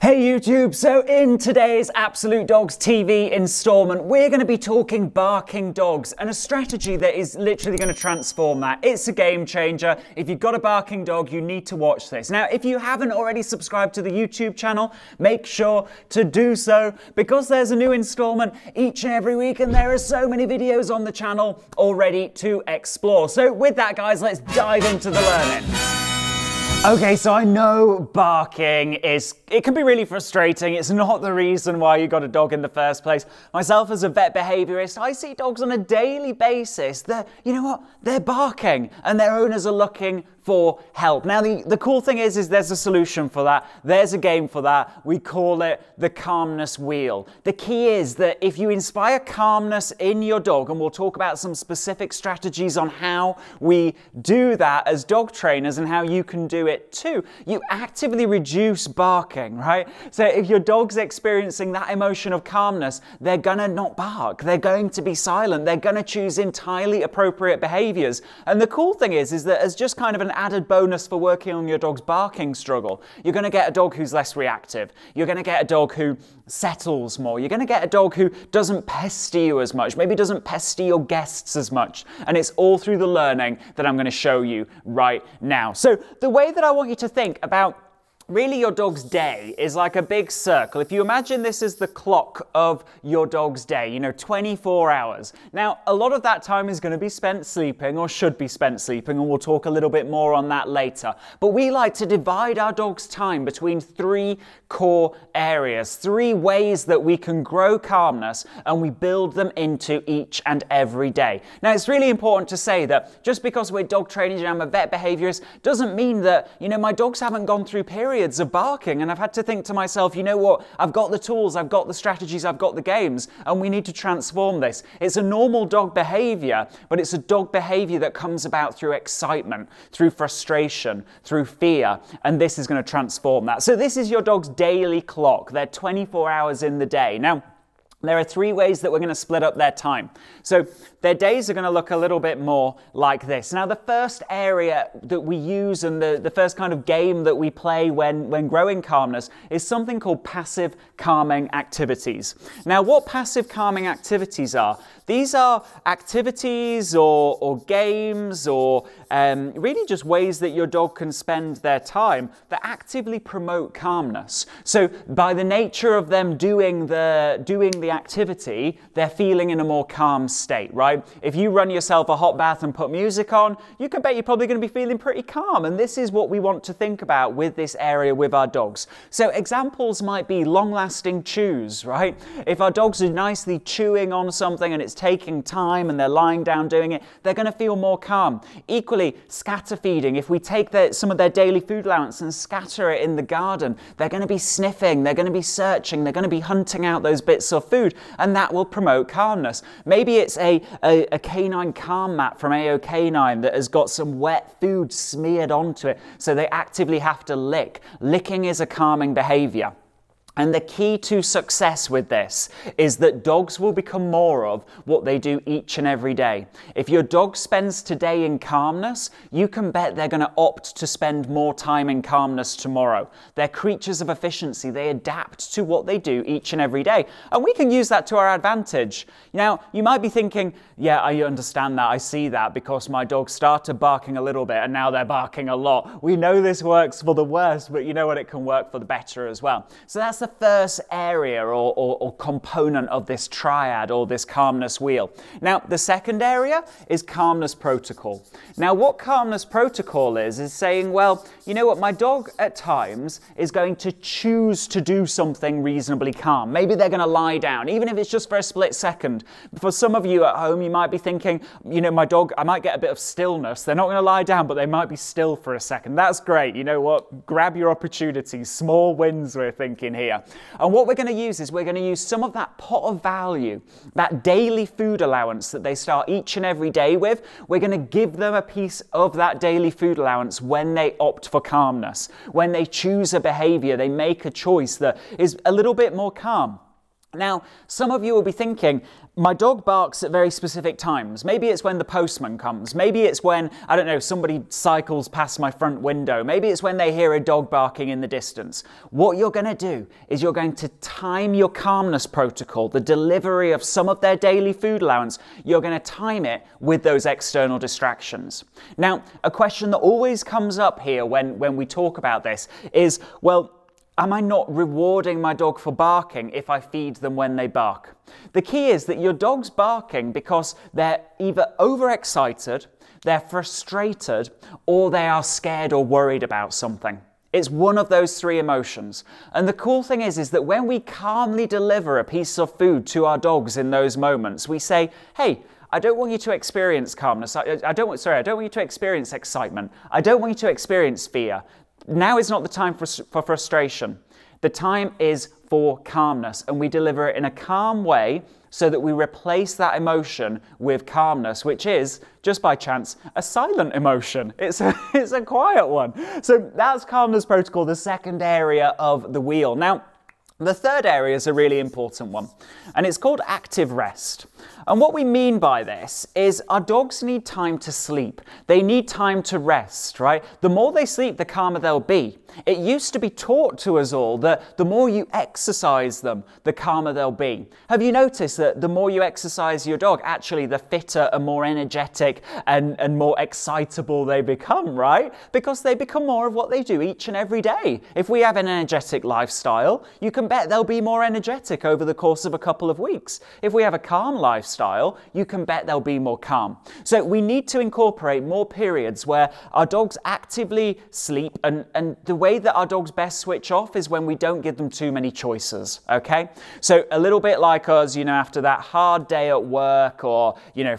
Hey YouTube, so in today's Absolute Dogs TV installment, we're going to be talking barking dogs and a strategy that is literally going to transform that. It's a game changer. If you've got a barking dog, you need to watch this. Now, if you haven't already subscribed to the YouTube channel, make sure to do so because there's a new installment each and every week and there are so many videos on the channel already to explore. So with that, guys, let's dive into the learning. Okay, so I know barking it can be really frustrating. It's not the reason why you got a dog in the first place. Myself as a vet behaviorist, I see dogs on a daily basis. You know what? They're barking and their owners are looking for help. Now, the cool thing is there's a solution for that. There's a game for that. We call it the calmness wheel. The key is that if you inspire calmness in your dog, and we'll talk about some specific strategies on how we do that as dog trainers and how you can do it too, you actively reduce barking, right? So if your dog's experiencing that emotion of calmness, they're gonna not bark. They're going to be silent. They're gonna choose entirely appropriate behaviors. And the cool thing is that as just kind of an added bonus for working on your dog's barking struggle, you're going to get a dog who's less reactive. You're going to get a dog who settles more. You're going to get a dog who doesn't pester you as much, maybe doesn't pester your guests as much. And it's all through the learning that I'm going to show you right now. So the way that I want you to think about really your dog's day is like a big circle. If you imagine this is the clock of your dog's day, 24 hours. Now, a lot of that time is going to be spent sleeping or should be spent sleeping, and we'll talk a little bit more on that later. But we like to divide our dog's time between three core areas, three ways that we can grow calmness, and we build them into each and every day. Now, it's really important to say that just because we're dog trainers and I'm a vet behaviorist doesn't mean that, my dogs haven't gone through periods of barking, and I've had to think to myself, you know what, I've got the tools, I've got the strategies, I've got the games, and we need to transform this. It's a normal dog behavior, but it's a dog behavior that comes about through excitement, through frustration, through fear, and this is going to transform that. So this is your dog's daily clock. They're 24 hours in the day. Now, there are three ways that we're going to split up their time. So their days are going to look a little bit more like this. Now, the first area that we use and the first kind of game that we play when growing calmness is something called passive calming activities. Now, what passive calming activities are? These are activities or games or really just ways that your dog can spend their time that actively promote calmness. So by the nature of them doing the activity, they're feeling in a more calm state, right? If you run yourself a hot bath and put music on, you can bet you're probably going to be feeling pretty calm. And this is what we want to think about with this area with our dogs. So examples might be long-lasting chews, right? If our dogs are nicely chewing on something and it's taking time and they're lying down doing it, they're going to feel more calm. Equally, scatter feeding. If we take some of their daily food allowance and scatter it in the garden, they're going to be sniffing, they're going to be searching, they're going to be hunting out those bits of food, and that will promote calmness. Maybe it's a canine calm mat from AO Canine that has got some wet food smeared onto it, so they actively have to lick. Licking is a calming behavior. And the key to success with this is that dogs will become more of what they do each and every day. If your dog spends today in calmness, you can bet they're going to opt to spend more time in calmness tomorrow. They're creatures of efficiency. They adapt to what they do each and every day. And we can use that to our advantage. Now, you might be thinking, yeah, I understand that. I see that because my dog started barking a little bit and now they're barking a lot. We know this works for the worst, but you know what? It can work for the better as well. So that's the first area or component of this triad or this calmness wheel. Now, the second area is calmness protocol. Now, what calmness protocol is saying, well, you know what, my dog at times is going to choose to do something reasonably calm. Maybe they're going to lie down, even if it's just for a split second. For some of you at home, you might be thinking, my dog, I might get a bit of stillness. They're not going to lie down, but they might be still for a second. That's great. You know what? Grab your opportunities. Small wins, we're thinking here. And what we're going to use is we're going to use some of that pot of value, that daily food allowance that they start each and every day with. We're going to give them a piece of that daily food allowance when they opt for calmness. When they choose a behavior, they make a choice that is a little bit more calm. Now, some of you will be thinking, my dog barks at very specific times. Maybe it's when the postman comes. Maybe it's when, I don't know, somebody cycles past my front window. Maybe it's when they hear a dog barking in the distance. What you're going to do is you're going to time your calmness protocol, the delivery of some of their daily food allowance. You're going to time it with those external distractions. Now, a question that always comes up here when we talk about this is, well, am I not rewarding my dog for barking if I feed them when they bark? The key is that your dog's barking because they're either overexcited, they're frustrated, or they are scared or worried about something. It's one of those three emotions. And the cool thing is that when we calmly deliver a piece of food to our dogs in those moments, we say, hey, I don't want you to experience calmness. I don't want you to experience excitement. I don't want you to experience fear. Now is not the time for frustration. The time is for calmness, and we deliver it in a calm way so that we replace that emotion with calmness, which is, just by chance, a silent emotion. It's a quiet one. So that's calmness protocol, the second area of the wheel. Now, the third area is a really important one, and it's called active rest. And what we mean by this is our dogs need time to sleep. They need time to rest, right? The more they sleep, the calmer they'll be. It used to be taught to us all that the more you exercise them, the calmer they'll be. Have you noticed that the more you exercise your dog, actually the fitter and more energetic and more excitable they become, right? Because they become more of what they do each and every day. If we have an energetic lifestyle, you can bet they'll be more energetic over the course of a couple of weeks. If we have a calm lifestyle, you can bet they'll be more calm. So we need to incorporate more periods where our dogs actively sleep, and the way that our dogs best switch off is when we don't give them too many choices, okay? So a little bit like us, after that hard day at work, or,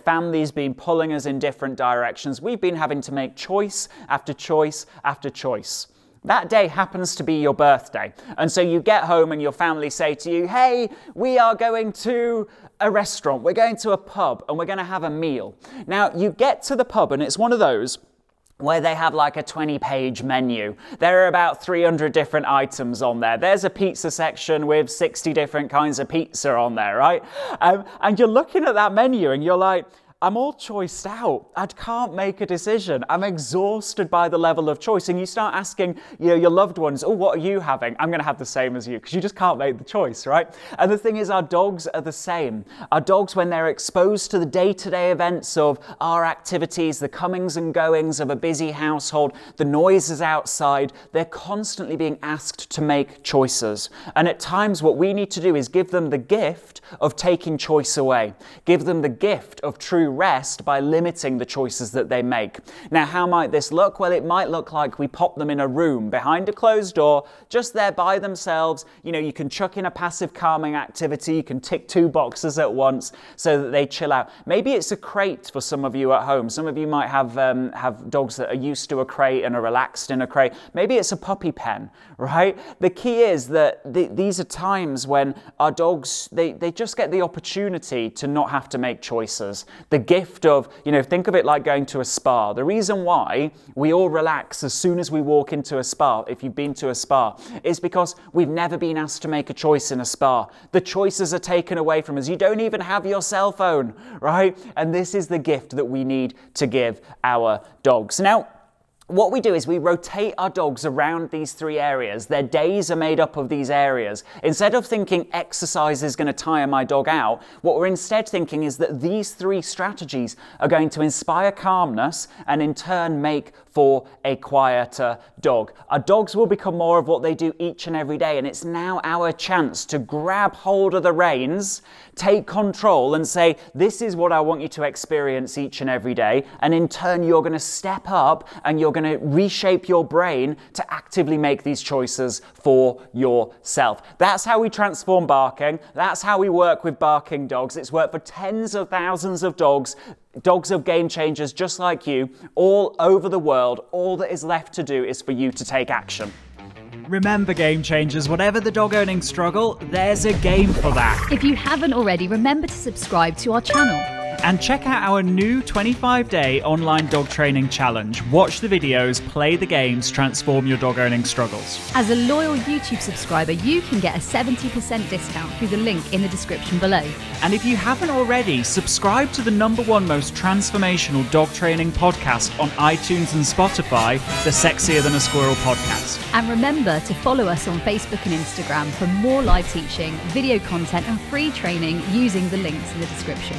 family's been pulling us in different directions, we've been having to make choice after choice after choice. That day happens to be your birthday. And so you get home and your family say to you, hey, we are going to a restaurant, we're going to a pub, and we're going to have a meal. Now, you get to the pub and it's one of those where they have like a 20-page menu. There are about 300 different items on there. There's a pizza section with 60 different kinds of pizza on there, right? And you're looking at that menu and you're like, I'm all choiced out. I can't make a decision. I'm exhausted by the level of choice. And you start asking your loved ones, oh, what are you having? I'm going to have the same as you, because you just can't make the choice, right? And the thing is, our dogs are the same. Our dogs, when they're exposed to the day-to-day events of our activities, the comings and goings of a busy household, the noises outside, they're constantly being asked to make choices. And at times, what we need to do is give them the gift of taking choice away. Give them the gift of true rest by limiting the choices that they make. Now, how might this look? Well, it might look like we pop them in a room behind a closed door, just there by themselves. You can chuck in a passive calming activity. You can tick 2 boxes at once so that they chill out. Maybe it's a crate for some of you at home. Some of you might have dogs that are used to a crate and are relaxed in a crate. Maybe it's a puppy pen, right? The key is that these are times when our dogs, they just get the opportunity to not have to make choices. The gift of, think of it like going to a spa. The reason why we all relax as soon as we walk into a spa, if you've been to a spa, is because we've never been asked to make a choice in a spa. The choices are taken away from us. You don't even have your cell phone, right? And this is the gift that we need to give our dogs. Now, what we do is we rotate our dogs around these 3 areas. Their days are made up of these areas. Instead of thinking exercise is going to tire my dog out, what we're instead thinking is that these 3 strategies are going to inspire calmness and in turn make for a quieter dog. Our dogs will become more of what they do each and every day, and it's now our chance to grab hold of the reins, take control and say, this is what I want you to experience each and every day, and in turn you're going to step up and you're going to reshape your brain to actively make these choices for yourself. That's how we transform barking. That's how we work with barking dogs. It's worked for tens of thousands of dogs of game changers just like you, all over the world. All that is left to do is for you to take action. Remember, game changers, whatever the dog owning struggle, there's a game for that. If you haven't already, remember to subscribe to our channel. And check out our new 25-day online dog training challenge. Watch the videos, play the games, transform your dog owning struggles. As a loyal YouTube subscriber, you can get a 70% discount through the link in the description below. And if you haven't already, subscribe to the #1 most transformational dog training podcast on iTunes and Spotify, the Sexier Than a Squirrel podcast. And remember to follow us on Facebook and Instagram for more live teaching, video content and free training using the links in the description.